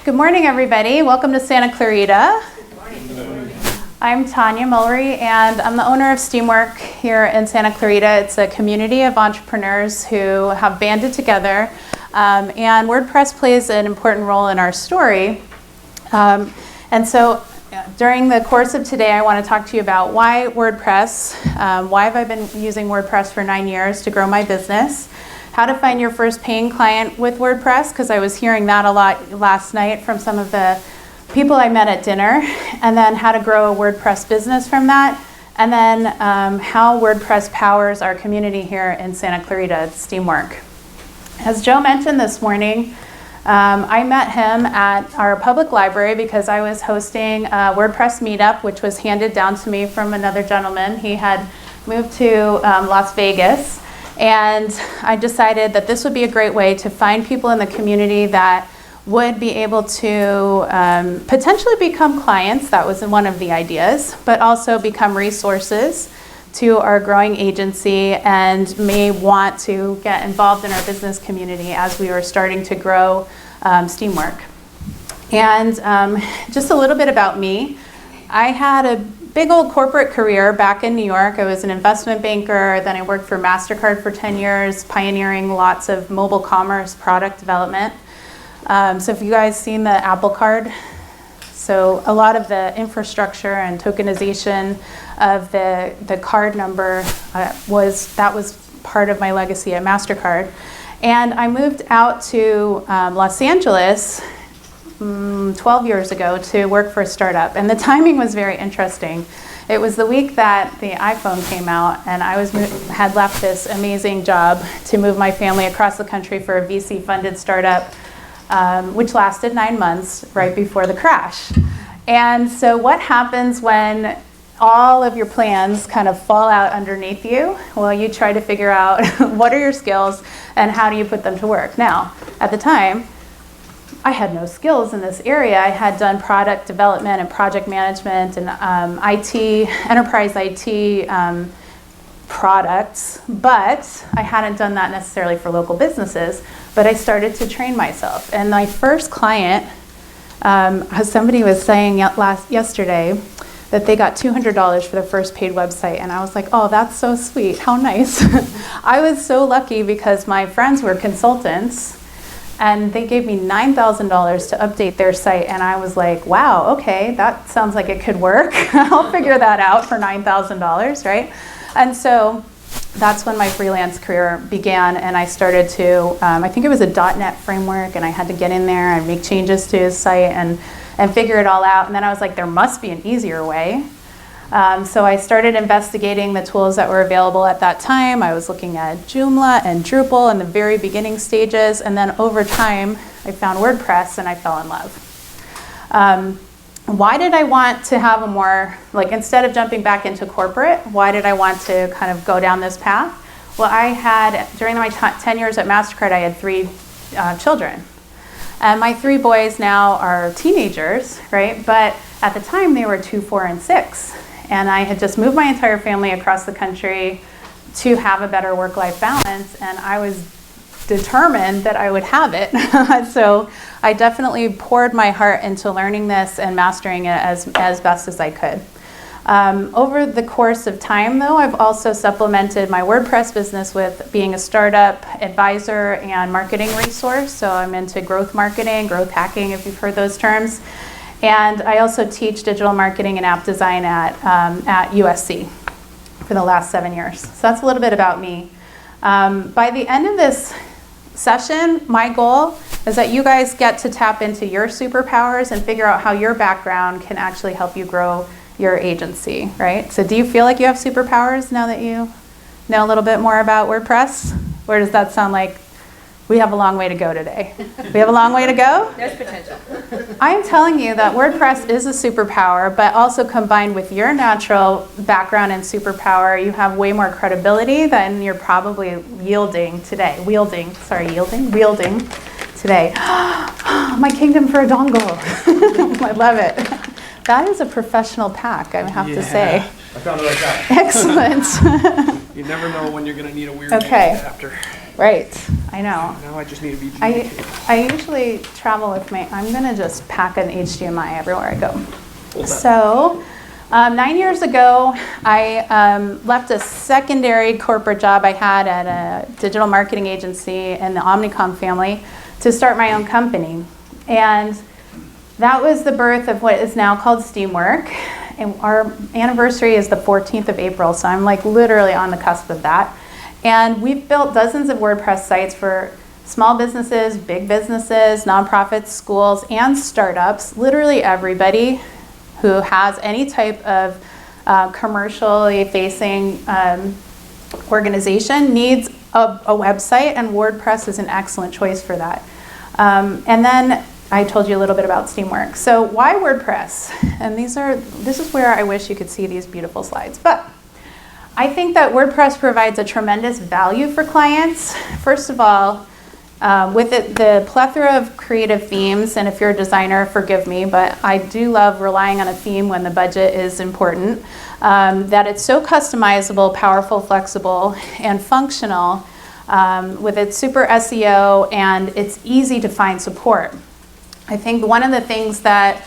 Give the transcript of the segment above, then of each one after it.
Good morning, everybody. Welcome to Santa Clarita. Good morning. I'm Tania Mulry, and I'm the owner of Steamwork here in Santa Clarita. It's a community of entrepreneurs who have banded together, and WordPress plays an important role in our story. And so during the course of today, I want to talk to you about why WordPress, why have I been using WordPress for 9 years to grow my business, how to find your first paying client with WordPress, because I was hearing that a lot last night from some of the people I met at dinner, and then how to grow a WordPress business from that, and then how WordPress powers our community here in Santa Clarita at Steamwork. As Joe mentioned this morning, I met him at our public library because I was hosting a WordPress meetup, which was handed down to me from another gentleman. He had moved to Las Vegas, and I decided that this would be a great way to find people in the community that would be able to potentially become clients. That was one of the ideas, but also become resources to our growing agency and may want to get involved in our business community as we were starting to grow Steamwork. And just a little bit about me. I had a big old corporate career back in New York. I was an investment banker, then I worked for MasterCard for 10 years, pioneering lots of mobile commerce product development. So if you guys seen the Apple Card, so a lot of the infrastructure and tokenization of the card number was part of my legacy at MasterCard. And I moved out to Los Angeles 12 years ago to work for a startup, and the timing was very interesting. It was the week that the iPhone came out, and I had left this amazing job to move my family across the country for a VC-funded startup, which lasted 9 months right before the crash. And so what happens when all of your plans kind of fall out underneath you? Well, you try to figure out what are your skills and how do you put them to work. Now, at the time, I had no skills in this area. I had done product development and project management and IT, enterprise IT products, but I hadn't done that necessarily for local businesses, but I started to train myself. And my first client, somebody was saying yesterday that they got $200 for their first paid website, and I was like, oh, that's so sweet, how nice. I was so lucky because my friends were consultants, and they gave me $9,000 to update their site, and I was like, wow, okay, that sounds like it could work. I'll figure that out for $9,000, right? And so that's when my freelance career began, and I started to, I think it was a .NET framework, and I had to get in there and make changes to his site and figure it all out. And then I was like, there must be an easier way. So I started investigating the tools that were available at that time. I was looking at Joomla and Drupal in the very beginning stages, and then over time, I found WordPress and I fell in love. Why did I want to have a more, instead of jumping back into corporate, why did I want to kind of go down this path? Well, during my 10 years at MasterCard, I had 3 children. And my 3 boys now are teenagers, right? But at the time, they were 2, 4, and 6. And I had just moved my entire family across the country to have a better work-life balance, and I was determined that I would have it. So I definitely poured my heart into learning this and mastering it as best as I could. Over the course of time, though, I've also supplemented my WordPress business with being a startup advisor and marketing resource. So I'm into growth marketing, growth hacking, if you've heard those terms. And I also teach digital marketing and app design at USC for the last 7 years. So that's a little bit about me. By the end of this session, my goal is that you guys get to tap into your superpowers and figure out how your background can actually help you grow your agency, right? So do you feel like you have superpowers now that you know a little bit more about WordPress? Or does that sound like we have a long way to go today? We have a long way to go? There's potential. I'm telling you that WordPress is a superpower, but also combined with your natural background and superpower, you have way more credibility than you're probably wielding today. Wielding today. My kingdom for a dongle. I love it. That is a professional pack, I have to say. I found the right guy. Excellent. You never know when you're going to need a weird Okay. name after. Right. I know. Now I just need a VGA cable. I usually travel with I'm going to just pack an HDMI everywhere I go. Hold that. So 9 years ago, I left a secondary corporate job I had at a digital marketing agency in the Omnicom family to start my own company. And that was the birth of what is now called Steamwork. And our anniversary is the 14th of April, so I'm like literally on the cusp of that. And we've built dozens of WordPress sites for small businesses, big businesses, nonprofits, schools, and startups. Literally everybody who has any type of commercially facing organization needs a website, and WordPress is an excellent choice for that. And then I told you a little bit about Steamwork. So why WordPress? And this is where I wish you could see these beautiful slides. But I think that WordPress provides a tremendous value for clients. First of all, with the plethora of creative themes, and if you're a designer, forgive me, but I do love relying on a theme when the budget is important, that it's so customizable, powerful, flexible, and functional with its super SEO, and it's easy to find support. I think one of the things that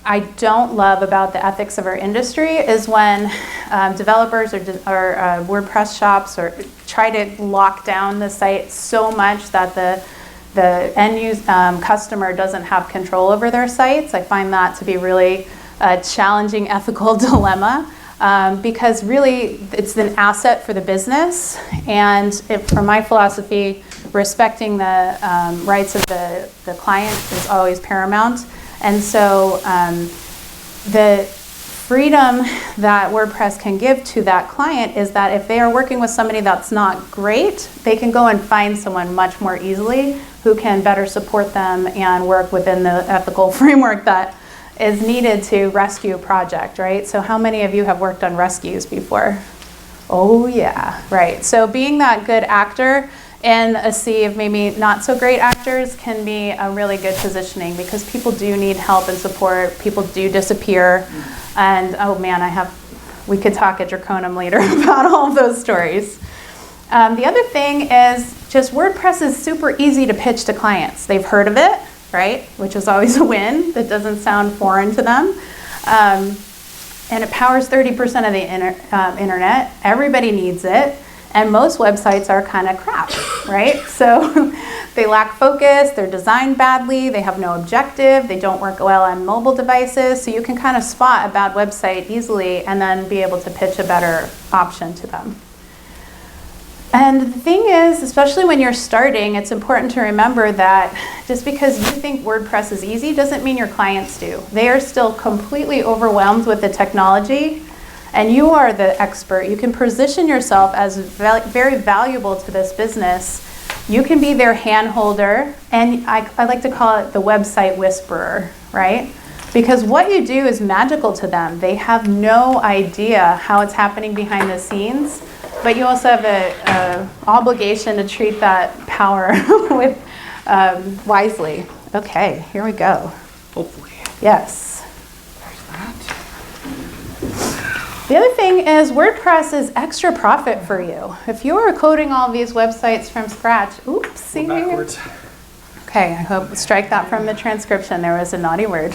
I don't love about the ethics of our industry is when developers or WordPress shops try to lock down the site so much that the end customer doesn't have control over their sites. I find that to be really a challenging ethical dilemma because really it's an asset for the business, and from my philosophy, respecting the rights of the client is always paramount. And so the freedom that WordPress can give to that client is that if they are working with somebody that's not great, they can go and find someone much more easily who can better support them and work within the ethical framework that is needed to rescue a project, right? So how many of you have worked on rescues before? Oh yeah, right. So being that good actor in a sea of maybe not so great actors can be a really good positioning, because people do need help and support. People do disappear. And oh man, we could talk at Draconum later about all of those stories. The other thing is just WordPress is super easy to pitch to clients. They've heard of it, right? Which is always a win. That doesn't sound foreign to them. And it powers 30% of the internet. Everybody needs it. And most websites are kind of crap, right? So they lack focus, they're designed badly, they have no objective, they don't work well on mobile devices. So you can kind of spot a bad website easily and then be able to pitch a better option to them. And the thing is, especially when you're starting, it's important to remember that just because you think WordPress is easy doesn't mean your clients do. They are still completely overwhelmed with the technology. And you are the expert. You can position yourself as very valuable to this business. You can be their hand holder, and I like to call it the website whisperer, right? Because what you do is magical to them. They have no idea how it's happening behind the scenes, but you also have an obligation to treat that power with wisely. Okay, here we go. Hopefully. Yes. The other thing is WordPress is extra profit for you. If you are coding all these websites from scratch, oopsie. Backwards. Okay, I hope strike that from the transcription. There was a naughty word.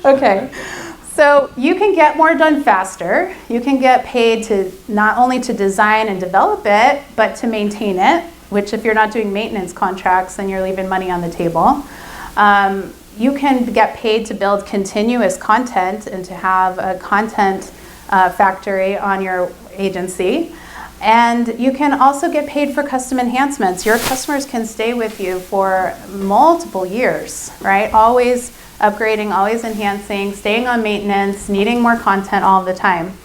Okay, so you can get more done faster. You can get paid to not only to design and develop it, but to maintain it, which if you're not doing maintenance contracts, then you're leaving money on the table. You can get paid to build continuous content and to have a content factory on your agency. And you can also get paid for custom enhancements. Your customers can stay with you for multiple years, right? Always upgrading, always enhancing, staying on maintenance, needing more content all the time.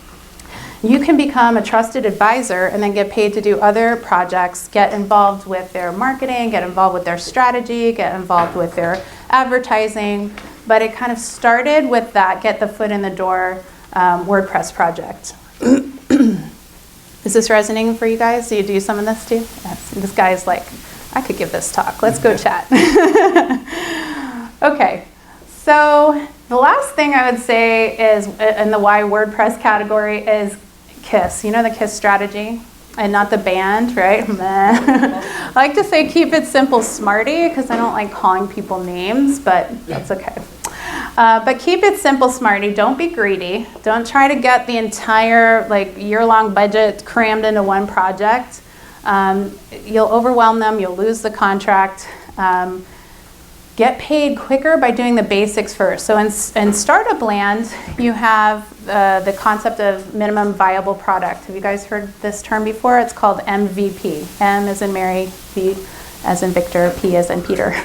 You can become a trusted advisor and then get paid to do other projects, get involved with their marketing, get involved with their strategy, get involved with their advertising. But it kind of started with that get the foot in the door WordPress project. Is this resonating for you guys? Do you do some of this too? Yes. This guy's like, I could give this talk. Let's go chat. Okay, so the last thing I would say is, in the why WordPress category, is KISS. You know the KISS strategy? and not the band, right? I like to say keep it simple, smarty, because I don't like calling people names, but that's okay. But keep it simple, smarty. Don't be greedy. Don't try to get the entire year-long budget crammed into one project. You'll overwhelm them. You'll lose the contract. Get paid quicker by doing the basics first. So in startup land, you have the concept of minimum viable product. Have you guys heard this term before? It's called MVP. M as in Mary, V as in Victor, P as in Peter.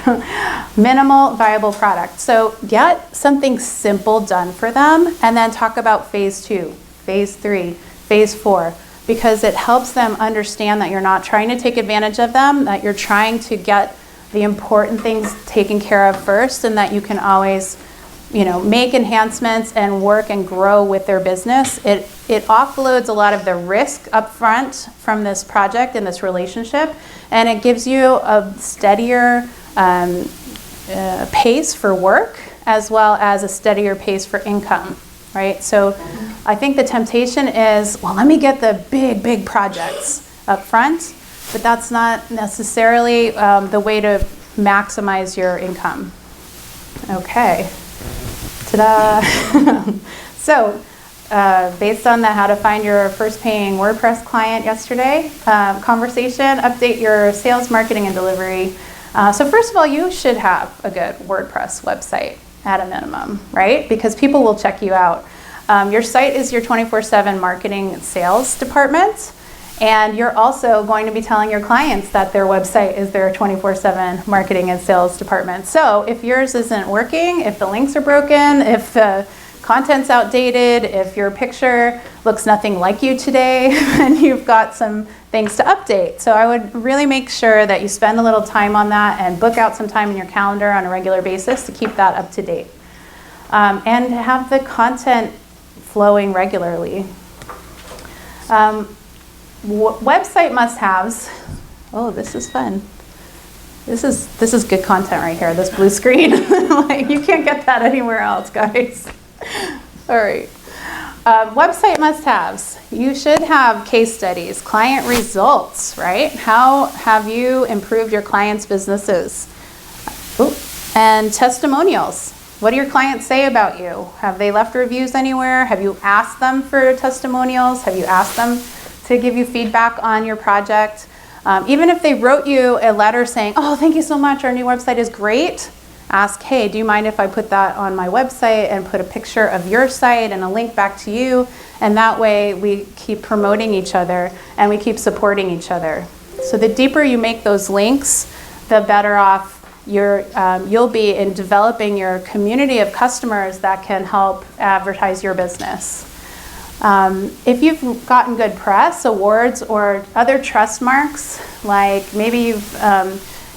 Minimal viable product. So get something simple done for them, and then talk about phase 2, phase 3, phase 4, because it helps them understand that you're not trying to take advantage of them, that you're trying to get the important things taken care of first, and that you can always, make enhancements and work and grow with their business. It offloads a lot of the risk upfront from this project and this relationship, and it gives you a steadier pace for work, as well as a steadier pace for income, right? So I think the temptation is, well, let me get the big projects up front, but that's not necessarily the way to maximize your income. Okay, ta-da. So, based on the how to find your first paying WordPress client yesterday conversation, update your sales, marketing, and delivery. So first of all, you should have a good WordPress website at a minimum, right? Because people will check you out. Your site is your 24/7 marketing and sales department. And you're also going to be telling your clients that their website is their 24/7 marketing and sales department. So if yours isn't working, if the links are broken, if the content's outdated, if your picture looks nothing like you today, then you've got some things to update. So I would really make sure that you spend a little time on that and book out some time in your calendar on a regular basis to keep that up to date. And have the content flowing regularly. Website must-haves. Oh, this is fun. This is good content right here. This blue screen, you can't get that anywhere else, guys. All right. Website must-haves. You should have case studies, client results, right? How have you improved your clients' businesses? Ooh. And testimonials. What do your clients say about you? Have they left reviews anywhere? Have you asked them for testimonials? Have you asked them to give you feedback on your project? Even if they wrote you a letter saying, oh, thank you so much, our new website is great, ask, hey, do you mind if I put that on my website and put a picture of your site and a link back to you? And that way we keep promoting each other and we keep supporting each other. So the deeper you make those links, the better off you'll be in developing your community of customers that can help advertise your business. If you've gotten good press, awards, or other trust marks, like maybe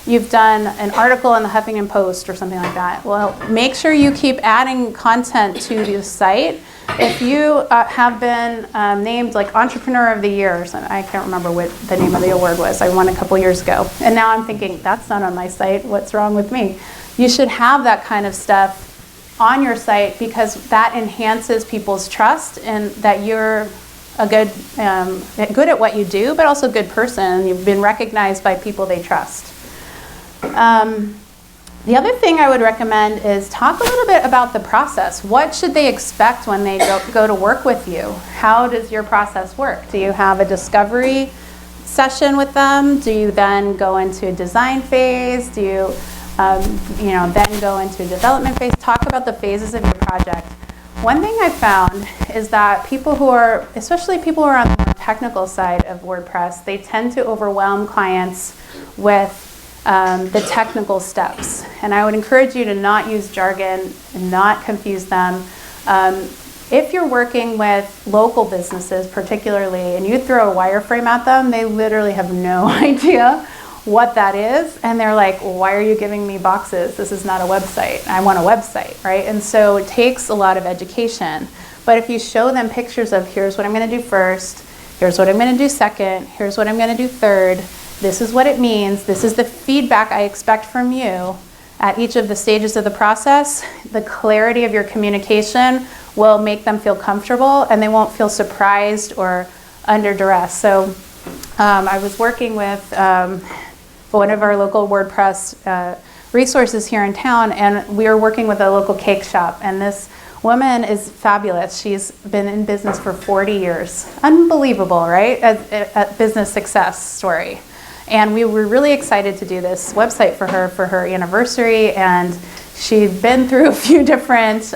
you've done an article in the Huffington Post or something like that, well, make sure you keep adding content to the site. If you have been named like Entrepreneur of the Year or something, I can't remember what the name of the award was. I won a couple years ago. And now I'm thinking, that's not on my site. What's wrong with me? You should have that kind of stuff on your site, because that enhances people's trust and that you're a good at what you do, but also a good person. You've been recognized by people they trust. The other thing I would recommend is talk a little bit about the process. What should they expect when they go to work with you? How does your process work? Do you have a discovery session with them? Do you then go into a design phase? Do you then go into a development phase? Talk about the phases of your project. One thing I found is that especially people who are on the technical side of WordPress, they tend to overwhelm clients with the technical steps. And I would encourage you to not use jargon and not confuse them. If you're working with local businesses particularly, and you throw a wireframe at them, they literally have no idea what that is. And they're like, well, why are you giving me boxes? This is not a website. I want a website, right? And so it takes a lot of education. But if you show them pictures of, here's what I'm going to do first, here's what I'm going to do second, here's what I'm going to do third, this is what it means, this is the feedback I expect from you at each of the stages of the process, the clarity of your communication will make them feel comfortable and they won't feel surprised or under duress. So I was working with one of our local WordPress resources here in town, and we were working with a local cake shop, and this woman is fabulous. She's been in business for 40 years. Unbelievable, right? A business success story. And we were really excited to do this website for her anniversary, and she'd been through a few different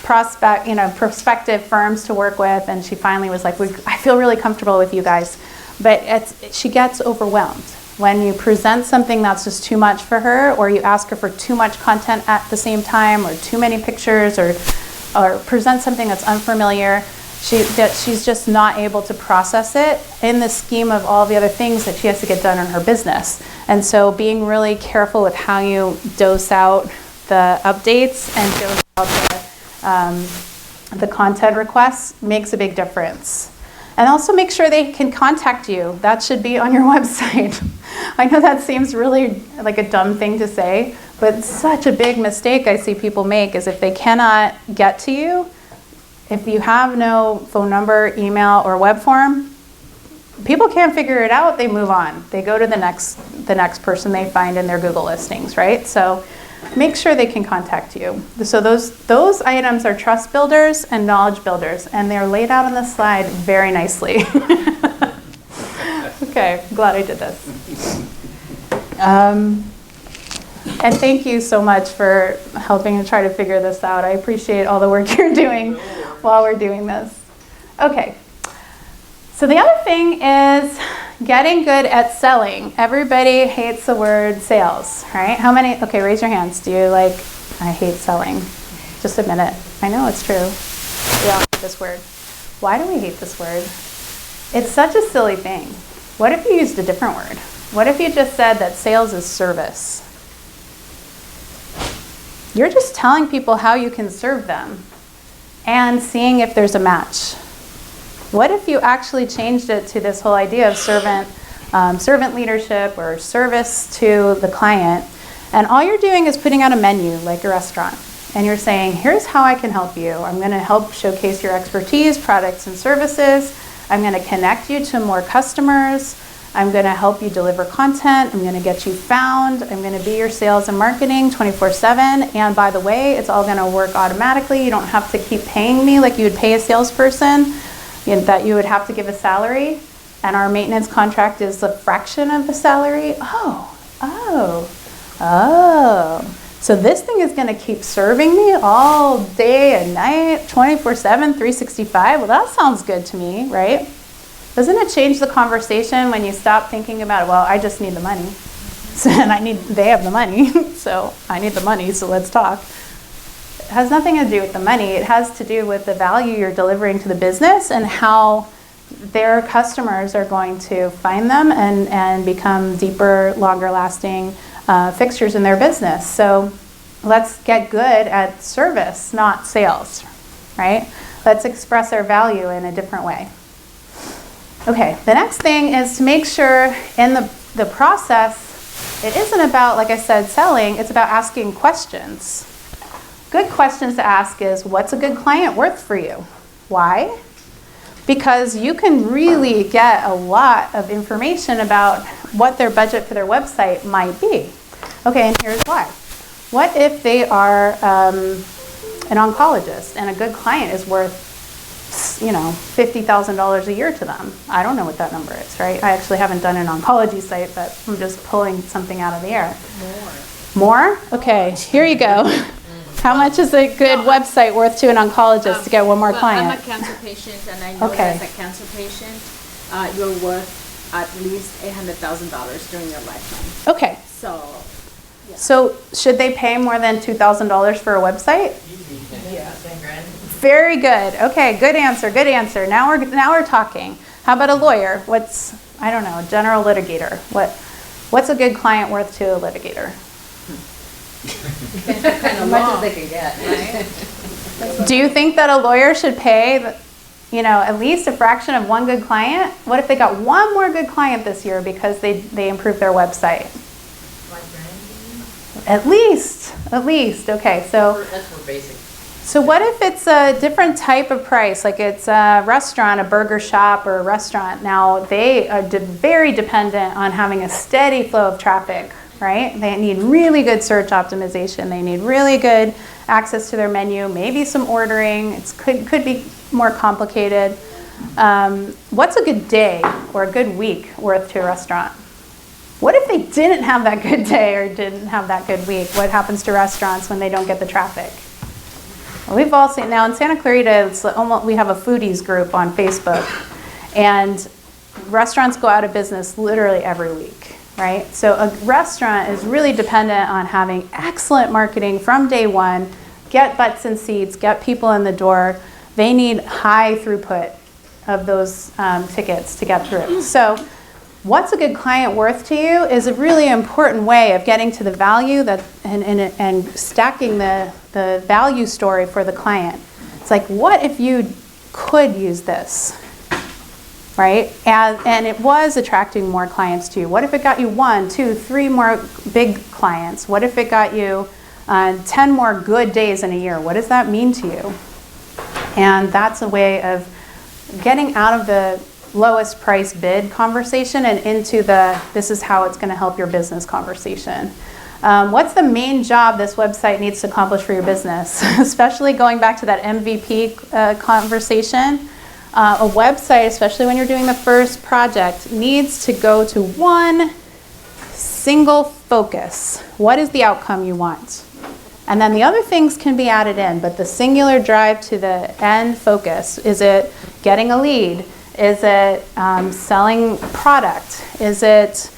prospective firms to work with, and she finally was like, I feel really comfortable with you guys. But she gets overwhelmed when you present something that's just too much for her, or you ask her for too much content at the same time, or too many pictures, or present something that's unfamiliar. She's just not able to process it in the scheme of all the other things that she has to get done in her business. And so being really careful with how you dose out the updates and dose out the content requests makes a big difference. And also make sure they can contact you. That should be on your website. I know that seems really like a dumb thing to say, but such a big mistake I see people make is if they cannot get to you, if you have no phone number, email, or web form, people can't figure it out, they move on. They go to the next person they find in their Google listings, right? So make sure they can contact you. So those items are trust builders and knowledge builders, and they're laid out on the slide very nicely. Okay, glad I did this. And thank you so much for helping to try to figure this out. I appreciate all the work you're doing while we're doing this. Okay, so the other thing is getting good at selling. Everybody hates the word sales, right? How many, okay, raise your hands. Do you I hate selling? Just admit it. I know it's true. We all hate this word. Why do we hate this word? It's such a silly thing. What if you used a different word? What if you just said that sales is service? You're just telling people how you can serve them and seeing if there's a match. What if you actually changed it to this whole idea of servant leadership or service to the client, and all you're doing is putting out a menu like a restaurant, and you're saying, here's how I can help you. I'm going to help showcase your expertise, products, and services. I'm going to connect you to more customers. I'm going to help you deliver content. I'm going to get you found. I'm going to be your sales and marketing 24/7. And by the way, it's all going to work automatically. You don't have to keep paying me like you would pay a salesperson, that you would have to give a salary. And our maintenance contract is a fraction of the salary. Oh. So this thing is going to keep serving me all day and night, 24/7, 365. Well, that sounds good to me, right? Doesn't it change the conversation when you stop thinking about, well, I just need the money. And they have the money, so I need the money, so let's talk. It has nothing to do with the money. It has to do with the value you're delivering to the business and how their customers are going to find them and become deeper, longer lasting fixtures in their business. So let's get good at service, not sales, right? Let's express our value in a different way. Okay, the next thing is to make sure in the process, it isn't about, like I said, selling, it's about asking questions. Good questions to ask is, what's a good client worth for you? Why? Because you can really get a lot of information about what their budget for their website might be. Okay, and here's why. What if they are an oncologist and a good client is worth $50,000 a year to them? I don't know what that number is, right? I actually haven't done an oncology site, but I'm just pulling something out of the air. More? Okay, here you go. How much is a good website worth to an oncologist to get one more client? I'm a cancer patient, and I know that as a cancer patient, you're worth at least $800,000 during your lifetime. Okay. So, yeah. So should they pay more than $2,000 for a website? Yeah, 10 grand. Very good. Okay, good answer. Good answer. Now we're talking. How about a lawyer? I don't know, a general litigator. What's a good client worth to a litigator? As much as they can get, right? Do you think that a lawyer should pay, at least a fraction of one good client? What if they got one more good client this year because they improved their website? 1 grand? At least. Okay, so That's for basic. So what if it's a different type of price, like it's a restaurant, a burger shop, or a restaurant? Now they are very dependent on having a steady flow of traffic, right? They need really good search optimization. They need really good access to their menu, maybe some ordering. It could be more complicated. What's a good day or a good week worth to a restaurant? What if they didn't have that good day or didn't have that good week? What happens to restaurants when they don't get the traffic? Well, we've all seen, now in Santa Clarita, we have a foodies group on Facebook, and restaurants go out of business literally every week, right? So a restaurant is really dependent on having excellent marketing from day one, get butts in seats, get people in the door. They need high throughput of those tickets to get through. So what's a good client worth to you is a really important way of getting to the value that and stacking the value story for the client. It's like, what if you could use this, right? And it was attracting more clients to you. What if it got you 1, 2, 3 more big clients? What if it got you 10 more good days in a year? What does that mean to you? And that's a way of getting out of the lowest price bid conversation and into the this is how it's going to help your business conversation. What's the main job this website needs to accomplish for your business? Especially going back to that MVP conversation. A website, especially when you're doing the first project, needs to go to one single focus. What is the outcome you want? And then the other things can be added in, but the singular drive to the end focus, is it getting a lead? Is it selling product? Is it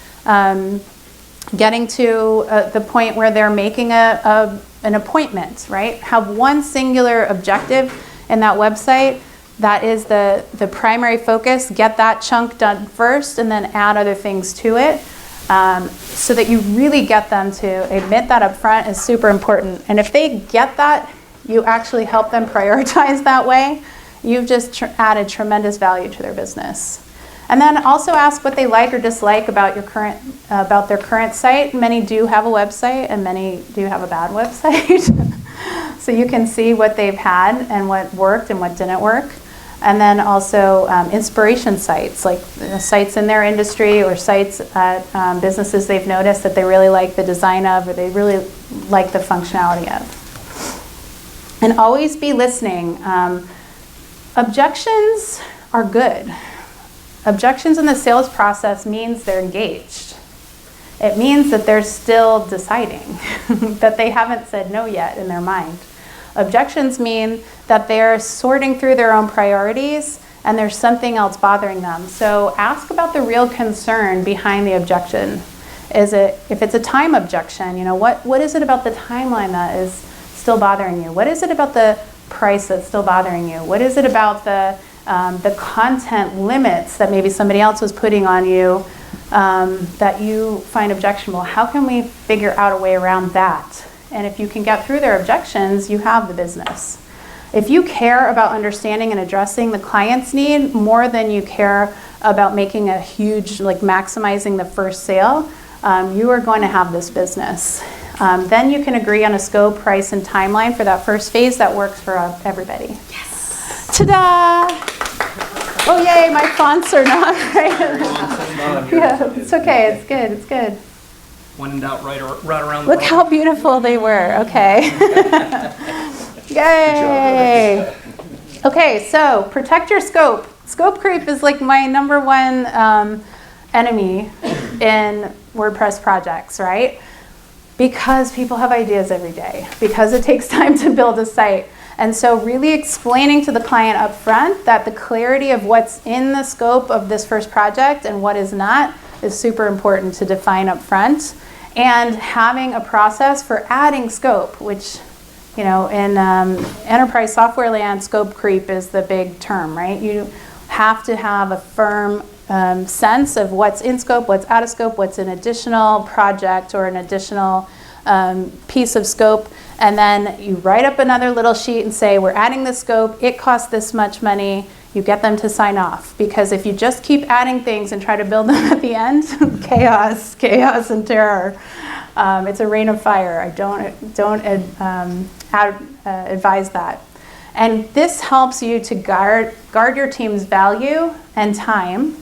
getting to the point where they're making an appointment, right? Have one singular objective in that website. That is the primary focus. Get that chunk done first and then add other things to it so that you really get them to admit that up front is super important. And if they get that, you actually help them prioritize that way. You've just added tremendous value to their business. And then also ask what they like or dislike about their current site. Many do have a website and many do have a bad website. So you can see what they've had and what worked and what didn't work. And then also inspiration sites, like sites in their industry or sites at businesses they've noticed that they really like the design of or they really like the functionality of. And always be listening. Objections are good. Objections in the sales process means they're engaged. It means that they're still deciding, that they haven't said no yet in their mind. Objections mean that they're sorting through their own priorities and there's something else bothering them. So ask about the real concern behind the objection. If it's a time objection, what is it about the timeline that is still bothering you? What is it about the price that's still bothering you? What is it about the content limits that maybe somebody else was putting on you that you find objectionable? How can we figure out a way around that? And if you can get through their objections, you have the business. If you care about understanding and addressing the client's need more than you care about making a huge, maximizing the first sale, you are going to have this business. Then you can agree on a scope, price, and timeline for that first phase that works for everybody. Yes! Ta-da! Oh, yay, my fonts are not right. Yeah, it's okay, it's good, it's good. When in doubt, right around the Look how beautiful they were, okay. Yay! Okay, so protect your scope. Scope creep is my number one enemy in WordPress projects, right? Because people have ideas every day, because it takes time to build a site. And so really explaining to the client up front that the clarity of what's in the scope of this first project and what is not is super important to define up front. And having a process for adding scope, which, in enterprise software land, scope creep is the big term, right? You have to have a firm sense of what's in scope, what's out of scope, what's an additional project or an additional piece of scope. And then you write up another little sheet and say, we're adding this scope, it costs this much money. You get them to sign off, because if you just keep adding things and try to build them at the end, chaos and terror. It's a rain of fire. I don't advise that. And this helps you to guard your team's value and time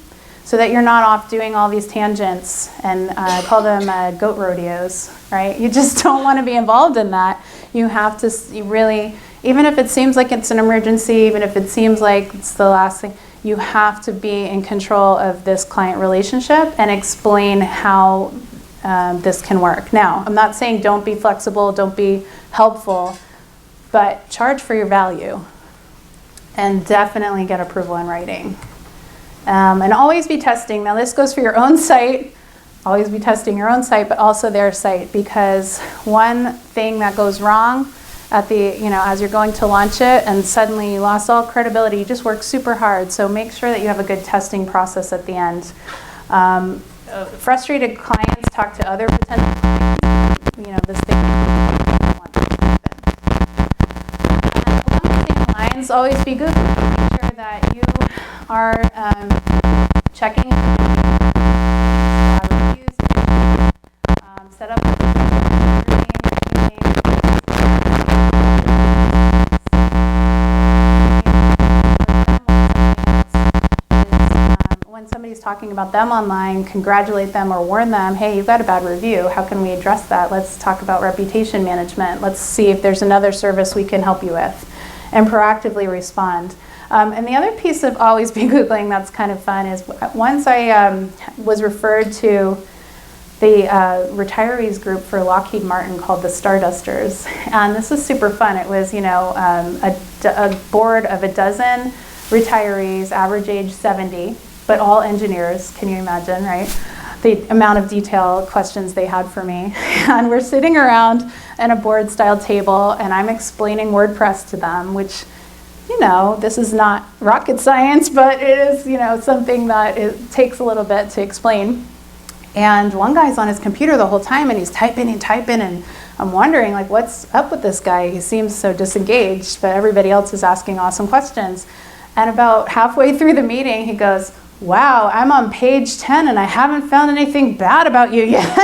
so that you're not off doing all these tangents, and I call them goat rodeos, right? You just don't want to be involved in that. You have to really, even if it seems like it's an emergency, even if it seems like it's the last thing, you have to be in control of this client relationship and explain how this can work. Now, I'm not saying don't be flexible, don't be helpful, but charge for your value and definitely get approval in writing. And always be testing. Now this goes for your own site. Always be testing your own site, but also their site, because one thing that goes wrong at the, as you're going to launch it and suddenly you lost all credibility, you just work super hard. So make sure that you have a good testing process at the end. Frustrated clients talk to other potential clients, this thing. And along the same lines, always be good. Make sure that you are checking reviews, set up when somebody's talking about them online, congratulate them or warn them, hey, you've got a bad review. How can we address that? Let's talk about reputation management. Let's see if there's another service we can help you with, and proactively respond. And the other piece of always be Googling that's kind of fun is once I was referred to the retirees group for Lockheed Martin called the Stardusters. And this was super fun. It was, a board of a dozen retirees, average age 70, but all engineers. Can you imagine, right? The amount of detail questions they had for me. And we're sitting around in a board style table and I'm explaining WordPress to them, which, this is not rocket science, but it is, something that it takes a little bit to explain. And one guy's on his computer the whole time and he's typing and I'm wondering, what's up with this guy? He seems so disengaged, but everybody else is asking awesome questions. And about halfway through the meeting, he goes, wow, I'm on page 10 and I haven't found anything bad about you yet.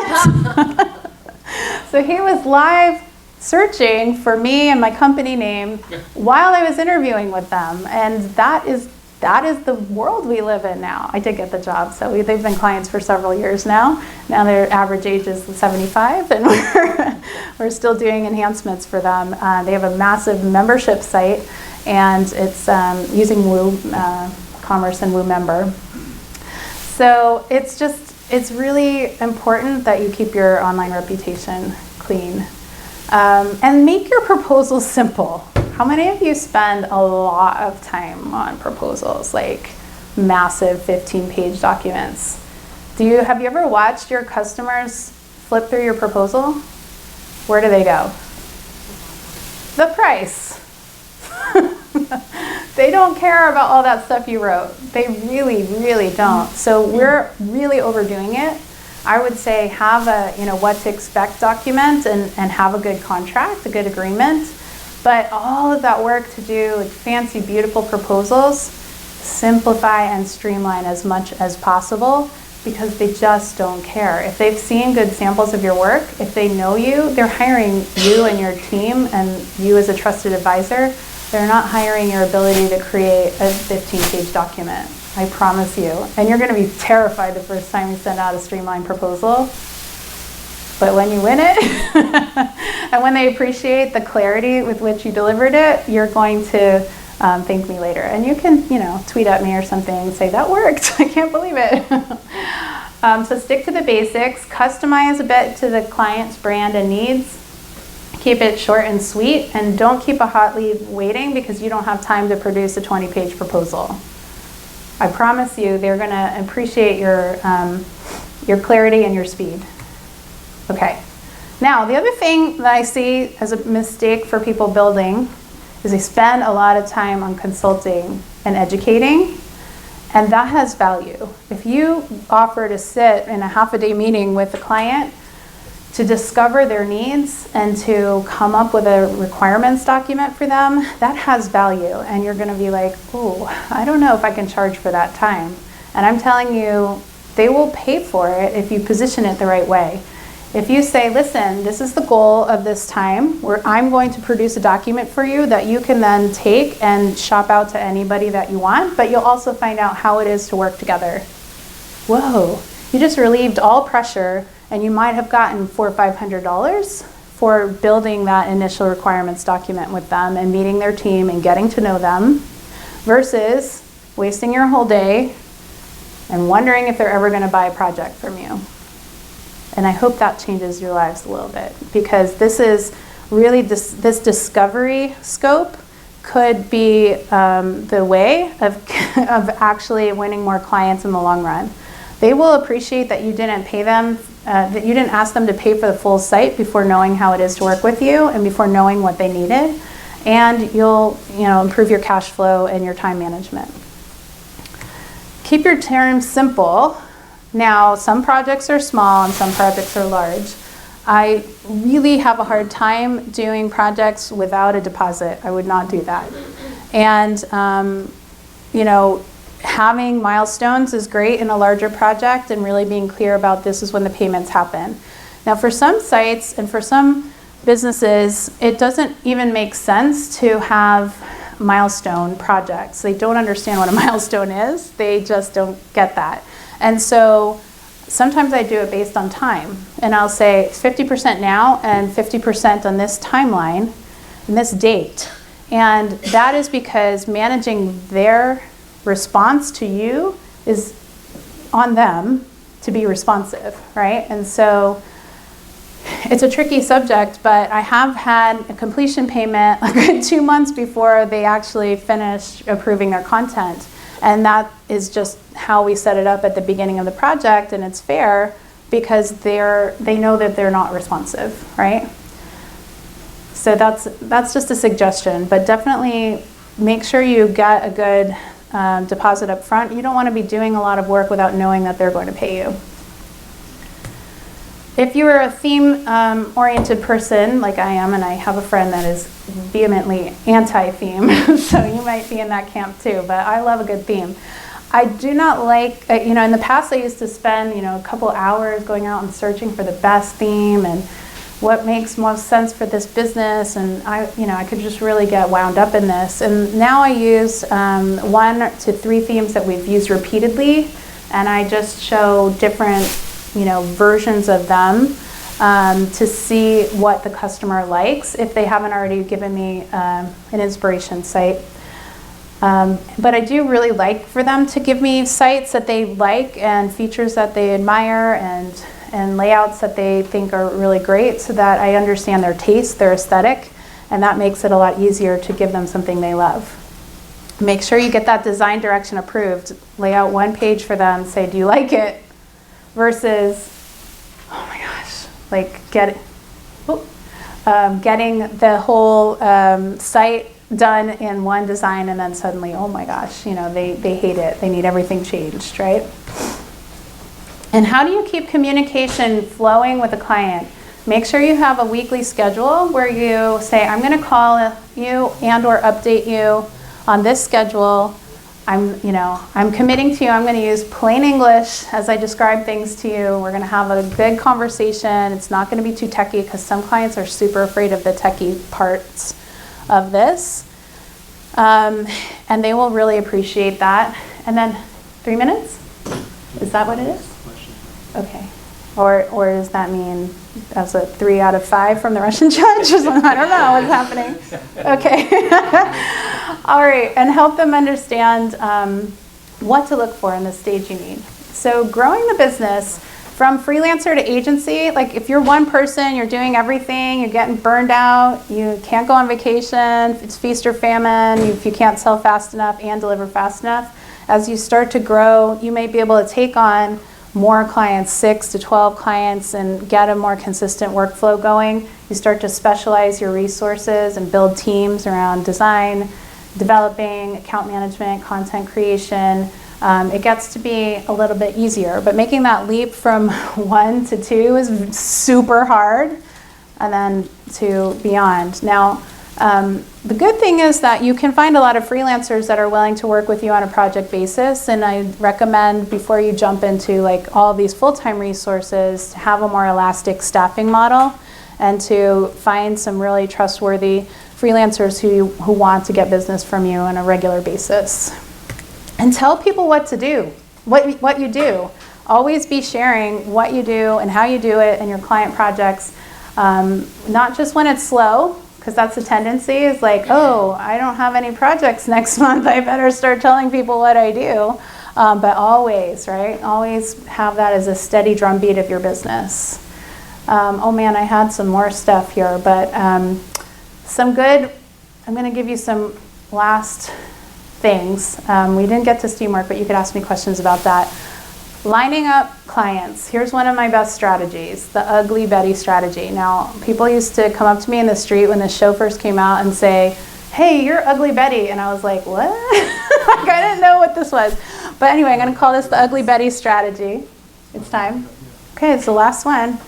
So he was live searching for me and my company name while I was interviewing with them. And that is the world we live in now. I did get the job, so they've been clients for several years now. Now their average age is 75, and we're still doing enhancements for them. They have a massive membership site, and it's using WooCommerce and WooMember. So it's really important that you keep your online reputation clean. And make your proposals simple. How many of you spend a lot of time on proposals, like massive 15-page documents? Have you ever watched your customers flip through your proposal? Where do they go? The price. They don't care about all that stuff you wrote. They really, really don't. So we're really overdoing it. I would say have a what to expect document and have a good contract, a good agreement. But all of that work to do with fancy, beautiful proposals, simplify and streamline as much as possible, because they just don't care. If they've seen good samples of your work, if they know you, they're hiring you and your team and you as a trusted advisor. They're not hiring your ability to create a 15-page document. I promise you. And you're going to be terrified the first time you send out a Streamline proposal. But when you win it, and when they appreciate the clarity with which you delivered it, you're going to thank me later. And you can, tweet at me or something and say, that worked. I can't believe it. So stick to the basics. Customize a bit to the client's brand and needs. Keep it short and sweet. And don't keep a hot lead waiting because you don't have time to produce a 20-page proposal. I promise you they're going to appreciate your clarity and your speed. Okay. Now, the other thing that I see as a mistake for people building is they spend a lot of time on consulting and educating, and that has value. If you offer to sit in a half-a-day meeting with a client to discover their needs and to come up with a requirements document for them, that has value. And you're going to be like, oh, I don't know if I can charge for that time. And I'm telling you, they will pay for it if you position it the right way. If you say, listen, this is the goal of this time, where I'm going to produce a document for you that you can then take and shop out to anybody that you want, but you'll also find out how it is to work together. Whoa, you just relieved all pressure, and you might have gotten $400 or $500 for building that initial requirements document with them and meeting their team and getting to know them, versus wasting your whole day and wondering if they're ever going to buy a project from you. And I hope that changes your lives a little bit, because this is really, this discovery scope could be the way of actually winning more clients in the long run. They will appreciate that you didn't pay them, that you didn't ask them to pay for the full site before knowing how it is to work with you and before knowing what they needed. And you'll improve your cash flow and your time management. Keep your terms simple. Now, some projects are small and some projects are large. I really have a hard time doing projects without a deposit. I would not do that. And, having milestones is great in a larger project, and really being clear about this is when the payments happen. Now, for some sites and for some businesses, it doesn't even make sense to have milestone projects. They don't understand what a milestone is. They just don't get that. And so sometimes I do it based on time. And I'll say it's 50% now and 50% on this timeline and this date. And that is because managing their response to you is on them to be responsive, right? And so it's a tricky subject, but I have had a completion payment like 2 months before they actually finish approving their content. And that is just how we set it up at the beginning of the project, and it's fair because they know that they're not responsive, right? So that's just a suggestion, but definitely make sure you get a good deposit up front. You don't want to be doing a lot of work without knowing that they're going to pay you. If you are a theme-oriented person, like I am, and I have a friend that is vehemently anti-theme, so you might be in that camp too, but I love a good theme. I do not like, in the past I used to spend, a couple hours going out and searching for the best theme and what makes most sense for this business, and I could just really get wound up in this. And now I use 1 to 3 themes that we've used repeatedly, and I just show different versions of them to see what the customer likes if they haven't already given me an inspiration site. But I do really like for them to give me sites that they like and features that they admire and layouts that they think are really great, so that I understand their taste, their aesthetic, and that makes it a lot easier to give them something they love. Make sure you get that design direction approved. Lay out 1 page for them, say, do you like it? Versus, oh my gosh, getting the whole site done in 1 design, and then suddenly, oh my gosh, they hate it. They need everything changed, right? And how do you keep communication flowing with a client? Make sure you have a weekly schedule where you say, I'm going to call you and or update you on this schedule. I'm committing to you. I'm going to use plain English as I describe things to you. We're going to have a good conversation. It's not going to be too techy, because some clients are super afraid of the techie parts of this. And they will really appreciate that. And then 3 minutes? Is that what it is? Okay. Or does that mean that's a 3 out of 5 from the Russian judge? I don't know what's happening. Okay. All right. And help them understand what to look for in the stage you need. So growing the business from freelancer to agency, like if you're one person, you're doing everything, you're getting burned out, you can't go on vacation, it's feast or famine, if you can't sell fast enough and deliver fast enough, as you start to grow, you may be able to take on more clients, 6 to 12 clients, and get a more consistent workflow going. You start to specialize your resources and build teams around design, developing, account management, content creation. It gets to be a little bit easier, but making that leap from 1 to 2 is super hard, and then to beyond. Now, The good thing is that you can find a lot of freelancers that are willing to work with you on a project basis, and I recommend before you jump into like all these full-time resources to have a more elastic staffing model and to find some really trustworthy freelancers who want to get business from you on a regular basis. And tell people what to do, what you do. Always be sharing what you do and how you do it in your client projects, not just when it's slow, because that's a tendency, is like, oh, I don't have any projects next month, I better start telling people what I do. But always, right? Always have that as a steady drumbeat of your business. Oh man, I had some more stuff here, but I'm going to give you some last things. We didn't get to Steamwork, but you could ask me questions about that. Lining up clients. Here's one of my best strategies, the Ugly Betty strategy. Now, people used to come up to me in the street when the show first came out and say, hey, you're Ugly Betty. And I was like, what? Like, I didn't know what this was. But anyway, I'm going to call this the Ugly Betty strategy. It's time. Okay, it's the last one.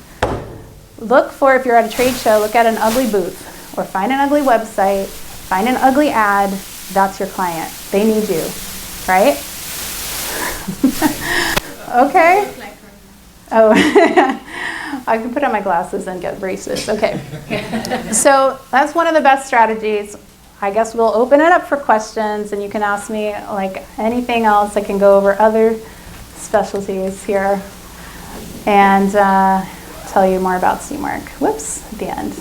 Look for, if you're at a trade show, look at an ugly booth or find an ugly website, find an ugly ad. That's your client. They need you, right? Okay. Oh, I can put on my glasses and get braces. Okay. So that's one of the best strategies. I guess we'll open it up for questions, and you can ask me like anything else. I can go over other specialties here and tell you more about Steamwork. Whoops, at the end.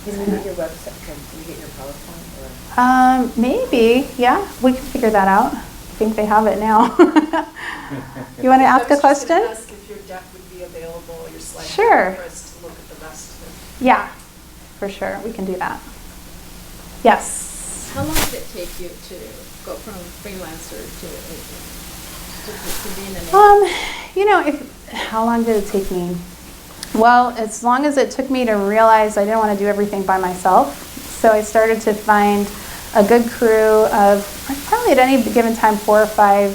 Can you get your website? Can you get your PowerPoint? Or? Maybe, yeah. We can figure that out. I think they have it now. You want to ask a question? I was just going to ask if your deck would be available, your slide Sure. for us to look at the rest of it. Yeah, for sure. We can do that. Yes. How long did it take you to go from freelancer to being an agent? How long did it take me? Well, as long as it took me to realize I didn't want to do everything by myself. So I started to find a good crew of probably at any given time 4 or 5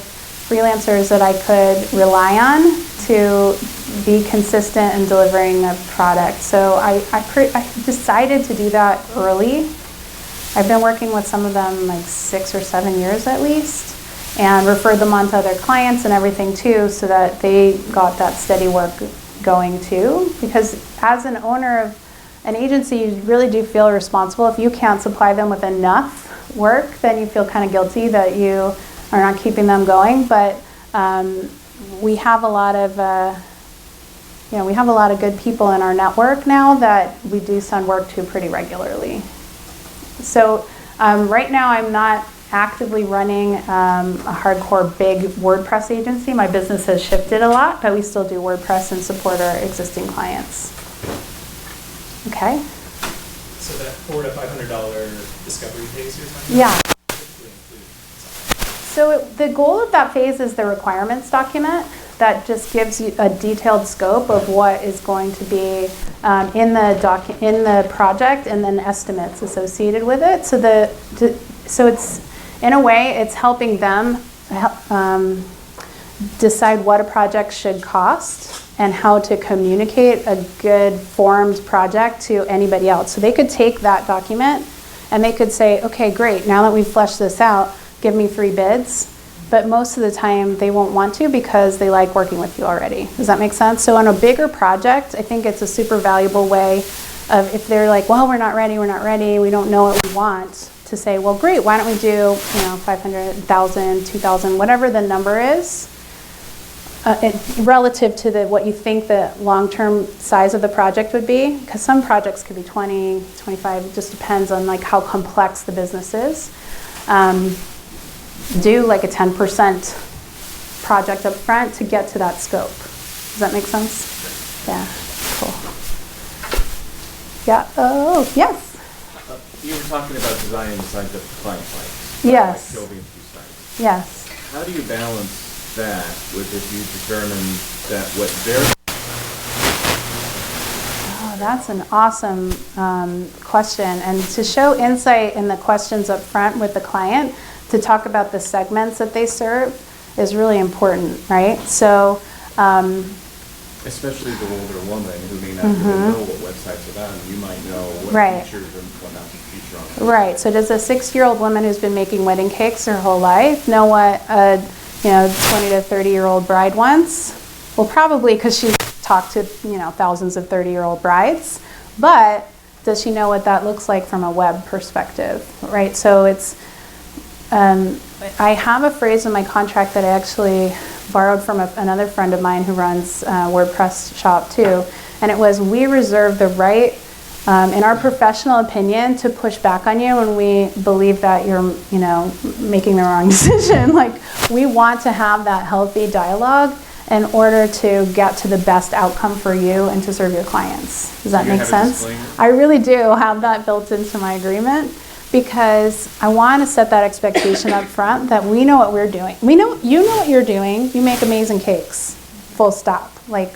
freelancers that I could rely on to be consistent in delivering a product. So I decided to do that early. I've been working with some of them like 6 or 7 years at least, and referred them on to other clients and everything too, so that they got that steady work going too. Because as an owner of an agency, you really do feel responsible. If you can't supply them with enough work, then you feel kind of guilty that you are not keeping them going. But we have a lot of good people in our network now that we do send work to pretty regularly. So right now I'm not actively running a hardcore big WordPress agency. My business has shifted a lot, but we still do WordPress and support our existing clients. Okay. So that $400 to $500 discovery phase you're talking Yeah. about? So the goal of that phase is the requirements document that just gives you a detailed scope of what is going to be in the project, and then estimates associated with it. So it's, in a way, it's helping them decide what a project should cost and how to communicate a good formed project to anybody else. So they could take that document and they could say, okay, great, now that we've fleshed this out, give me 3 bids. But most of the time they won't want to because they like working with you already. Does that make sense? So on a bigger project, I think it's a super valuable way of, if they're like, well, we're not ready, we don't know what we want, to say, well, great, why don't we do 500, 1,000, 2,000, whatever the number is, relative to what you think the long-term size of the project would be, because some projects could be 20, 25, it just depends on like how complex the business is. Do like a 10% project up front to get to that scope. Does that make sense? Yeah, cool. Yeah, oh, yes. You were talking about designing the site that the client likes. Yes. Like building 2 sites. Yes. How do you balance that with if you determine that what they're... Oh, that's an awesome question. And to show insight in the questions up front with the client, to talk about the segments that they serve is really important, right? So especially the older woman who may not really know what websites are on, you might know what Right. features and what not to feature on. Right, so does a 60-year-old woman who's been making wedding cakes her whole life know what a 20 to 30-year-old bride wants? Well, probably, because she's talked to thousands of 30-year-old brides, but does she know what that looks like from a web perspective, right? So it's, I have a phrase in my contract that I actually borrowed from another friend of mine who runs a WordPress shop too, and it was, we reserve the right, in our professional opinion, to push back on you when we believe that you're, making the wrong decision. Like, we want to have that healthy dialogue in order to get to the best outcome for you and to serve your clients. Does that make sense? I really do have that built into my agreement, because I want to set that expectation up front that we know what we're doing. You know what you're doing. You make amazing cakes, full stop. Like,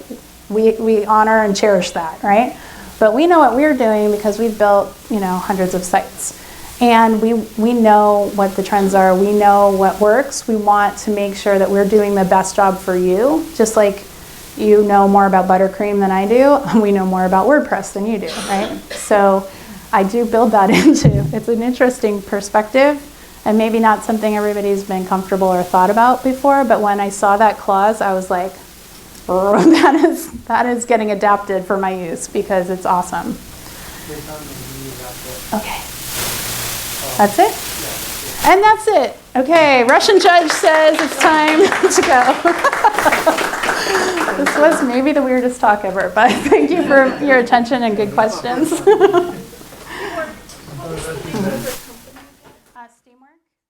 we honor and cherish that, right? But we know what we're doing because we've built, hundreds of sites. And we know what the trends are. We know what works. We want to make sure that we're doing the best job for you. Just like you know more about buttercream than I do, we know more about WordPress than you do, right? So I do build that into. It's an interesting perspective, and maybe not something everybody's been comfortable or thought about before, but when I saw that clause, I was like, oh, that is getting adapted for my use, because it's awesome. Okay. That's it? And that's it. Okay, Russian judge says it's time to go. This was maybe the weirdest talk ever, but thank you for your attention and good questions.